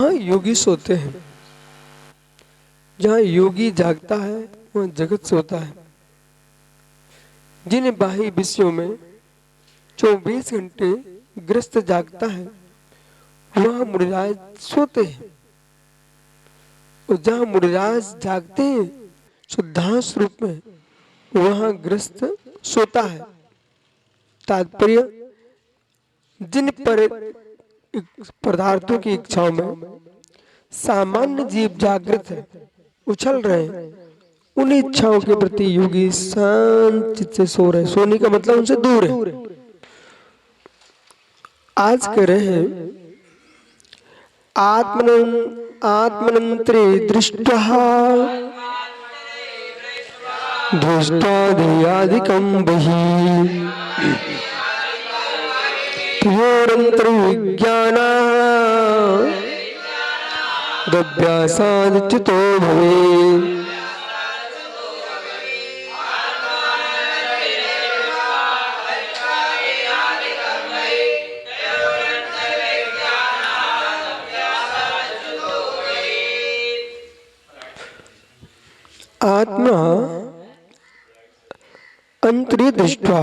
जहाँ योगी सोते हैं, जहाँ योगी जागता है वहाँ जगत सोता है। जिन बाह्य विषयों में 24 घंटे ग्रस्त जागता है वहाँ मुनिराज सोते हैं, और जहाँ मुनिराज जागते हैं शुद्धांश रूप में वहाँ ग्रस्त सोता है। तात्पर्य, जिन पर पदार्थों की इच्छाओं में सामान्य जीव जागृत है, उछल रहे हैं, उन इच्छाओं के प्रति योगी शांत चित्त से सो रहे। सोने का मतलब उनसे दूर है। आज कह रहे हैं आत्मनंतरे दृष्टः दृष्टादियादिकं बहिः प्रियोरन्तर्विज्ञानः दभ्यासादच्युतो भवेत्। आत्मा अंतरे दृष्टा,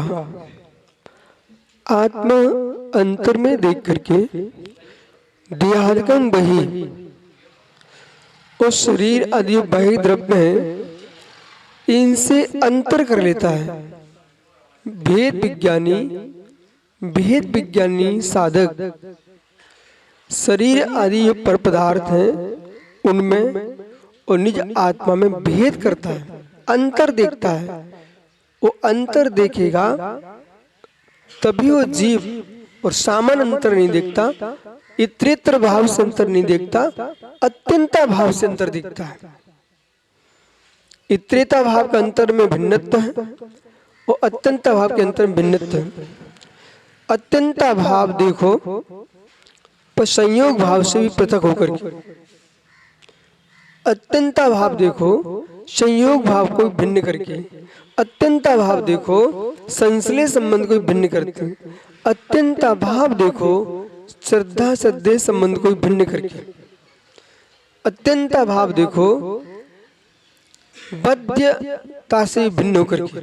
आत्मा अंतर में देख करके देहादिकं बहिः, उस शरीर आदि बाह्य द्रव्य है इनसे अंतर कर लेता है। भेद विज्ञानी साधक शरीर आदि जो पर पदार्थ हैं उनमें और निज आत्मा में भेद करता है, अंतर देखता है। वो अंतर देखेगा तभी वो जीव, और सामान्य अंतर नहीं देखता, इतरेतर भाव से अंतर नहीं देखता, अत्यंता भाव से अंतर दिखता है। इतरेता भाव का अंतर में भिन्नत्व है और अत्यंता भाव के अंतर में भिन्नत्व है। अत्यंता भाव देखो पर संयोग भाव से भी पृथक होकर के, अत्यंता भाव देखो संयोग भाव को भिन्न करके, अत्यंता भाव देखो संश्लेष संबंध को भिन्न करके, अत्यंता भाव देखो श्रद्धा श्रद्धेय संबंध को भिन्न करके, अत्यंता भाव देखो बद्धता से भिन्न होकर के,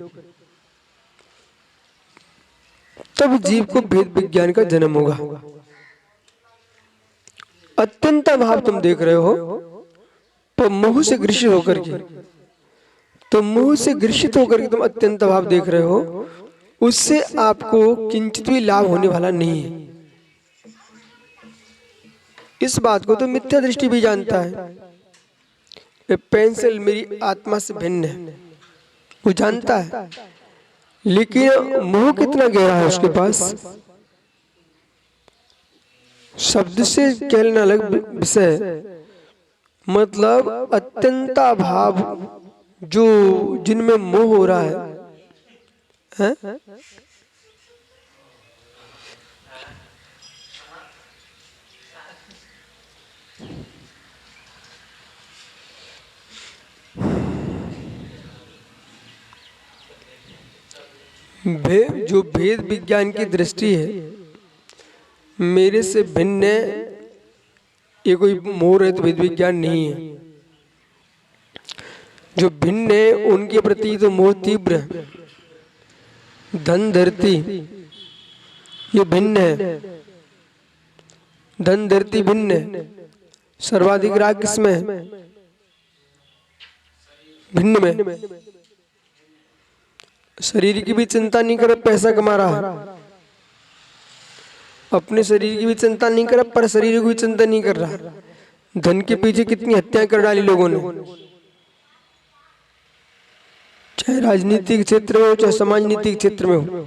तब जीव को भेद विज्ञान का जन्म होगा। अत्यंता भाव तुम देख रहे हो तो मोह से ग्रसित होकर के, तो मोह से ग्रसित होकर के तुम अत्यंत भाव देख रहे हो, उससे आपको किंचित भी लाभ होने वाला नहीं है। इस बात को तो मिथ्या दृष्टि भी जानता है। ये पेंसिल मेरी आत्मा से भिन्न है, वो जानता है, लेकिन मोह कितना गहरा है उसके पास। शब्द से कहना अलग विषय, मतलब अत्यंता भाव जो जिनमें मोह हो रहा है? जो भेद विज्ञान की दृष्टि है, मेरे से भिन्न है, ये कोई मोह रहित भेद विज्ञान नहीं है। जो भिन्न है उनके प्रति तो मोह तीव्र है। धन धरती ये भिन्न है, धन धरती भिन्न है। सर्वाधिक राग किसमें है? भिन्न में। शरीर की भी चिंता नहीं कर, पैसा कमा रहा है, अपने शरीर की भी चिंता नहीं कर, पर शरीर की भी चिंता नहीं कर रहा। धन के पीछे कितनी हत्याएं कर डाली लोगों ने, चाहे राजनीतिक क्षेत्र में हो चाहे समाजनीतिक क्षेत्र में हो।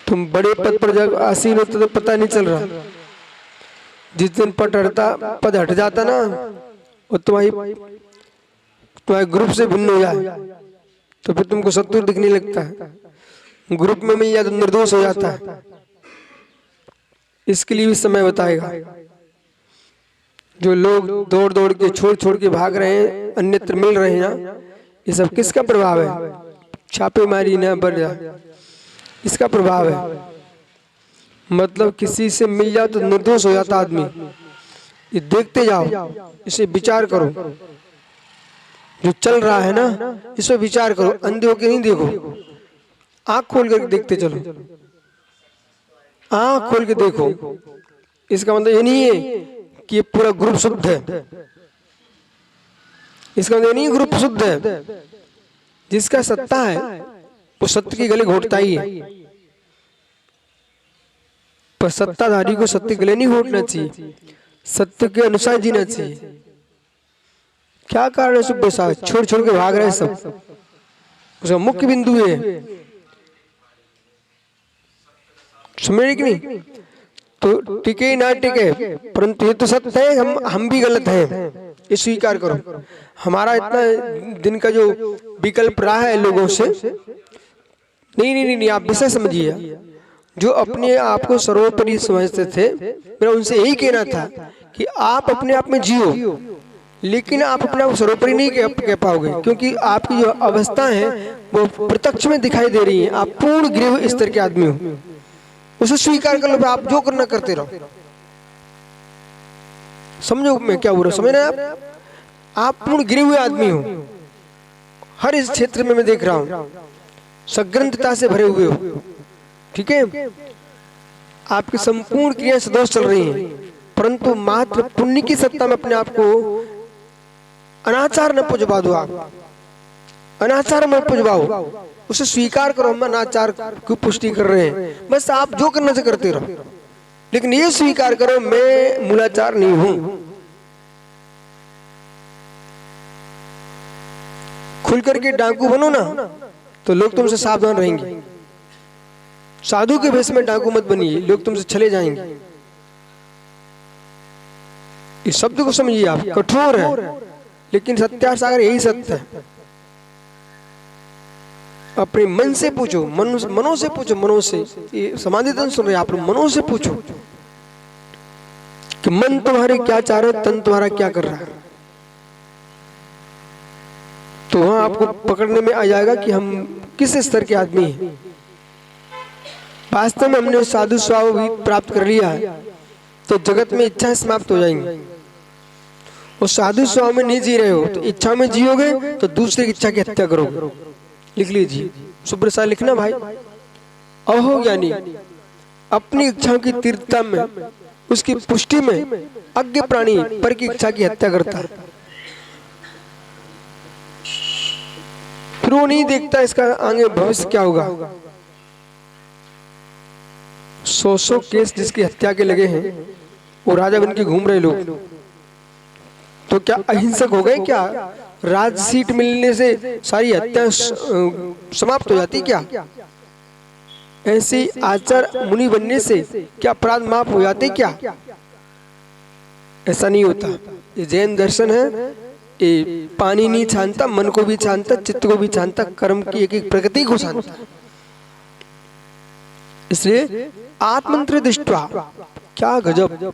तुम बड़े पद पर जब आसीन होते तो पता नहीं चल रहा, जिस दिन पद हट जाता ना, और तुम्हारे ग्रुप से भिन्न हो जाए तो फिर तुमको शत्रु दिखने लगता है। ग्रुप में मिल जाए तो निर्दोष हो जाता है। इसके लिए भी समय बताएगा। जो लोग दौड़ दौड़ के छोड़ छोड़ के भाग रहे हैं, अन्यत्र मिल रहे हैं, ये सब किसका प्रभाव है? छापेमारी न बढ़ जाए, इसका प्रभाव है। मतलब किसी से मिल जाओ तो निर्दोष हो जाता आदमी। ये देखते जाओ, इसे विचार करो, जो चल रहा है ना इस पर विचार करो, अंधे होके नहीं देखो, आंख खोल कर देखते चलो, आंख खोल के देखो। इसका मतलब ये नहीं है कि ये पूरा ग्रुप शुद्ध है, इसका मतलब ये नहीं ग्रुप शुद्ध है। जिसका सत्ता है वो सत्य की गले घोटता ही है, पर सत्ताधारी को सत्य गले नहीं घोटना चाहिए, सत्य के अनुसार जीना चाहिए। क्या कारण है सुबह साहब छोड़ छोड़ के भाग रहे हैं सब, उसका मुख्य बिंदु है, समझे कि नहीं? तो टिके ना टिके, परंतु ये तो सत्य है, हम भी गलत हैं, ये स्वीकार करो। हमारा इतना दिन का जो विकल्प रहा है लोगों से, नहीं नहीं नहीं, नहीं आप विषय समझिए। जो अपने आप को सर्वोपरि समझते थे, मेरा उनसे यही कहना था कि आप अपने आप में जियो, लेकिन आप अपने आप सर्वोपरि नहीं कह पाओगे, क्योंकि आपकी जो अवस्था है वो प्रत्यक्ष में दिखाई दे रही है। आप पूर्ण गिरे हुए स्तर के आदमी हो, उसे स्वीकार कर लो, आप जो करना करते रहो। समझो मैं क्या बोल रहा हूं, समझ रहे हैं आप पूर्ण गिरे हुए आदमी हो, हर इस क्षेत्र में मैं देख रहा हूं सग्रंथता से भरे हुए हो, ठीक है? आपकी संपूर्ण क्रिया सदोष चल रही हैं, परंतु मात्र पुण्य की सत्ता में अपने आप को अनाचार न पुजवा दो, आप अनाचार में पुजवाओ, उसे स्वीकार करो। हम अनाचार की पुष्टि कर रहे हैं, बस आप जो करना से करते रहो, लेकिन ये स्वीकार करो मैं मूलाचार नहीं हूं। खुल करके डाकू बनो ना तो लोग तुमसे सावधान रहेंगे, साधु के भेष में डाकू मत बनिए, लोग तुमसे चले जाएंगे। इस शब्द को समझिए आप, कठोर है लेकिन सत्या सागर यही सत्य है। अपने मन से पूछो, मनो से पूछो, मनो से, ये समाधितन सुन रहे आप लोग, मनो से पूछो कि मन तुम्हारे क्या चाह रहा है, तन तुम्हारा क्या कर रहा है, तो वहां आपको पकड़ने में आ जाएगा कि हम किस स्तर के आदमी हैं। वास्तव में हमने साधु स्वभाव भी प्राप्त कर लिया है तो जगत में इच्छाएं समाप्त हो जाएंगी। और साधु स्वभाव में नहीं जी रहे हो तो इच्छा में जियोगे तो दूसरे की इच्छा की हत्या करोगे। लिख लीजिए, सुप्रसाद लिखना भाई। अहो ज्ञानी अपनी इच्छाओं की तीव्रता में, उसकी पुष्टि में अज्ञ प्राणी पर की इच्छा की हत्या करता है, फिर वो नहीं देखता इसका आगे भविष्य क्या होगा। 100 केस जिसकी हत्या के लगे हैं वो राजा बन के घूम रहे लोग, तो क्या अहिंसक हो गए क्या? राज सीट मिलने से सारी हत्या समाप्त हो जाती क्या? ऐसे आचार मुनि बनने से क्या अपराध माफ हो जाते क्या? ऐसा नहीं होता। ये जैन दर्शन है, ये पानी नहीं छानता, मन को भी छानता, चित्त को भी छानता, कर्म की एक एक प्रकृति को छानता। इसलिए आत्मंत्र दृष्टवा, क्या गजब,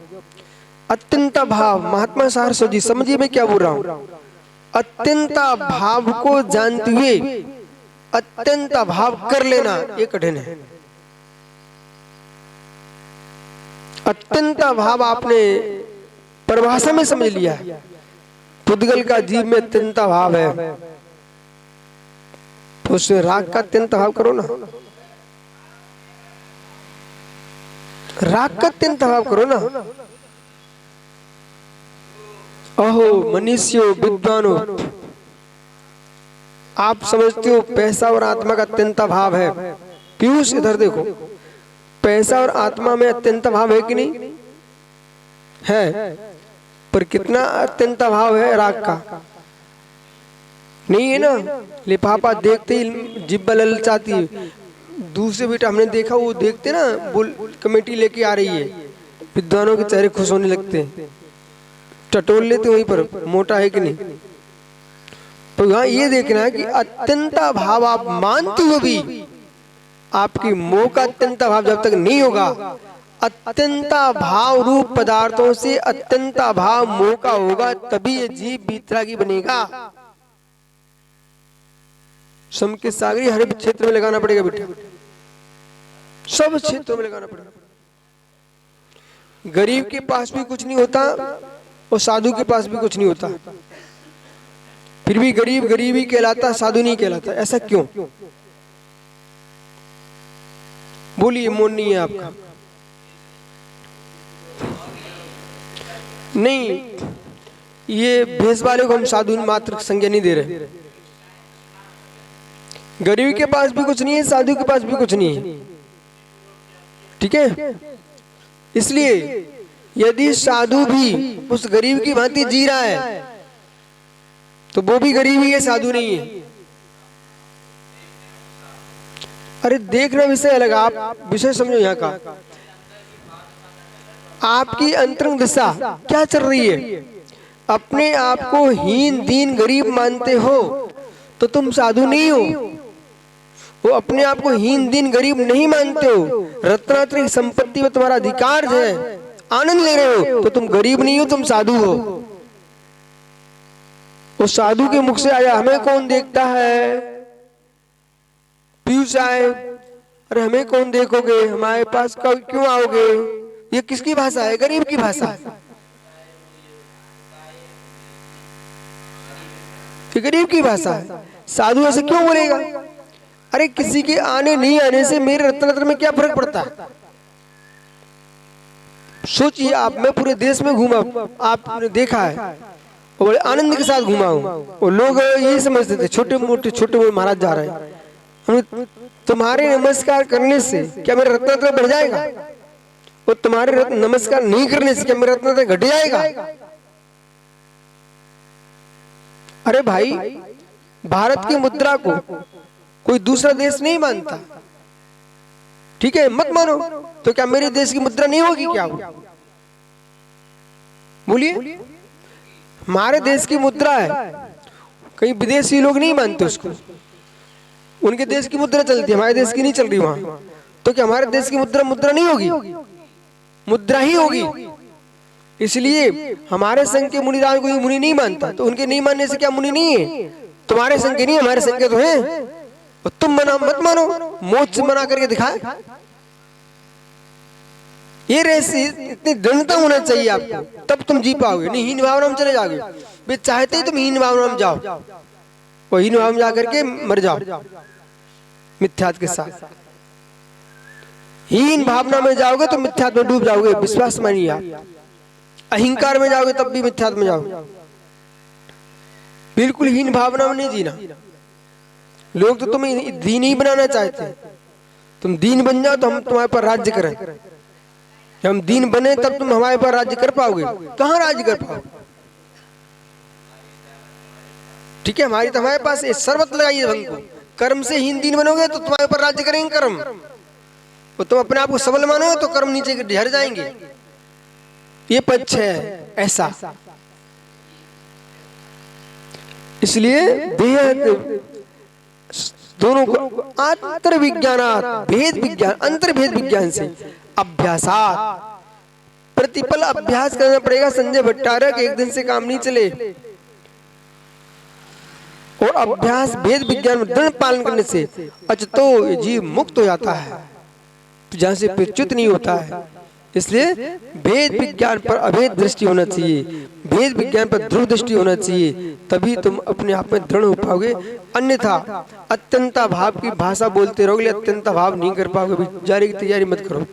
अत्यंत भाव। महात्मा सारस्वती समझिए मैं क्या बोल रहा हूं, अत्यंत भाव को जानते हुए अत्यंत भाव कर लेना ये कठिन है। अत्यंत भाव आपने परिभाषा में समझ लिया है, पुद्गल का जीव में अत्यंत भाव है तो उसमें राग का अत्यंत भाव करो ना, राग का अत्यंत भाव करो ना। अहो मनुष्यो विद्वानो, आप समझते हो पैसा और आत्मा का अत्यंत भाव है। पीयूष इधर देखो, पैसा और आत्मा में अत्यंत भाव है कि नहीं है? पर कितना अत्यंत भाव है राग का? नहीं है ना। लिफाफा देखते ही जिब्बा ललचाती है। दूसरे बेटा हमने देखा, वो देखते ना बुल कमेटी लेके आ रही है, विद्वानों के चेहरे खुश होने लगते हैं, टटोल लेते वहीं पर मोटा है कि नहीं। तो यहाँ ये देखना है कि अत्यंत भाव आप मानते हो भी, आपकी मोह का अत्यंत भाव जब तक नहीं होगा, अत्यंत भाव रूप पदार्थों से अत्यंत भाव मोह का होगा, तभी ये जीव बीतरागी बनेगा। सम के सागरी हर क्षेत्र में लगाना पड़ेगा बेटा, सब क्षेत्रों में लगाना पड़ेगा। गरीब के पास भी कुछ नहीं होता और साधु के पास भी कुछ नहीं होता, फिर भी गरीब गरीब ही कहलाता, साधु नहीं कहलाता। ऐसा क्यों? बोलिए, मौन नहीं है आपका। नहीं, ये भेष वाले को हम साधु मात्र संज्ञा नहीं दे रहे। गरीब के पास भी कुछ नहीं है, साधु के पास भी कुछ नहीं है, ठीक है। इसलिए यदि साधु भी उस गरीब की भांति जी रहा है तो वो भी गरीब ही है, साधु नहीं है। अरे देखना विषय अलग, आप विषय समझो यहाँ का। आपकी अंतरंग दिशा क्या चल रही है? अपने आप को हीन दीन गरीब मानते हो तो तुम साधु नहीं हो। वो अपने आप को हीन दीन गरीब नहीं मानते हो, रत्नात्रय संपत्ति में तुम्हारा अधिकार है, आनंद ले रहे हो, तो तुम गरीब नहीं हो, तुम साधु हो। उस साधु के मुख से आया हमें कौन देखता है? पीयूष आए, अरे हमें कौन देखोगे, हमारे पास कब क्यों आओगे? ये किसकी भाषा है? गरीब की भाषा है, ये गरीब की भाषा है। साधु ऐसे क्यों बोलेगा? अरे किसी के आने नहीं आने से मेरे रत्नात्र में क्या फर्क पड़ता है? सोचिए आप, मैं पूरे देश में घूमा, आपने देखा है, और बड़े आनंद के साथ घूमा हूं, और लोग यही समझते थे छोटे मोटे महाराज जा रहे हैं। तुम्हारे नमस्कार करने से क्या मेरा रत्नात्रय बढ़ जाएगा? और तुम्हारे नमस्कार नहीं करने से क्या मेरा रत्नात्रय घट जाएगा? अरे भाई, भारत की मुद्रा को कोई दूसरा देश नहीं मानता, ठीक है, मत मानो, तो क्या मेरे देश की मुद्रा नहीं होगी क्या? बोलिए, हमारे देश की मुद्रा है, कहीं विदेशी लोग नहीं मानते उसको, उनके देश की मुद्रा चलती है, हमारे देश की नहीं चल रही वहां, तो क्या हमारे देश की मुद्रा नहीं होगी? मुद्रा ही होगी। इसलिए हमारे संघ के मुनिराज को मुनि नहीं मानता, तो उनके नहीं मानने से क्या मुनि नहीं है? तुम्हारे संघ के नहीं, हमारे संघ के तो हैं। और तुम मत मानो, मोच से मना करके दिखाए। ये रहस्य इतनी दृढ़ता होना चाहिए आपको, तब तुम जी पाओगे, नहीं हीन भावना में चले जाओगे। वे चाहते ही तुम हीन भावना में जाओ, और हीन भावना में जाकर के मर जाओ मिथ्यात्व के साथ। हीन भावना में जाओगे तो मिथ्यात्व में डूब जाओगे, विश्वास मानिए आप। अहंकार में जाओगे तब भी मिथ्यात्व में जाओगे। बिल्कुल हीन भावना में नहीं जीना। लोग तो तुम्हें दीन ही बनाना चाहते हैं, तुम दीन बन जाओ तो हम तुम्हारे पर राज्य करें। हम दीन बने तब तुम हमारे पर राज्य कर पाओगे, कहां राज्य कर पाओगे? ठीक है, हमारी तो हमारे पास शर्बत लगाइए भंग को। कर्म से हीन दीन बनोगे तो तुम्हारे ऊपर राज्य करेंगे कर्म, और तुम अपने आप को सबल मानोगे तो कर्म नीचे ढह जाएंगे। ये पक्ष है ऐसा। इसलिए बेहद दोनों को अंतर विज्ञान, भेद विज्ञान, अंतर भेद विज्ञान से अभ्यासात, प्रतिपल अभ्यास करना पड़ेगा। संजय भट्टारक, एक दिन से काम नहीं चले। और अभ्यास भेद विज्ञान में दृढ़ पालन करने से अचतो जीव मुक्त हो जाता है, जहां से फिर च्युत नहीं होता है। इसलिए भेद विज्ञान पर अभेद दृष्टि होना चाहिए, भेद विज्ञान पर ध्रुव दृष्टि होना चाहिए, तभी तुम अपने आप में दृढ़ हो पाओगे। अन्यथा अत्यंता भाव की भाषा बोलते रहोगे, अत्यंता भाव नहीं कर पाओगे। जाने की तैयारी मत करो।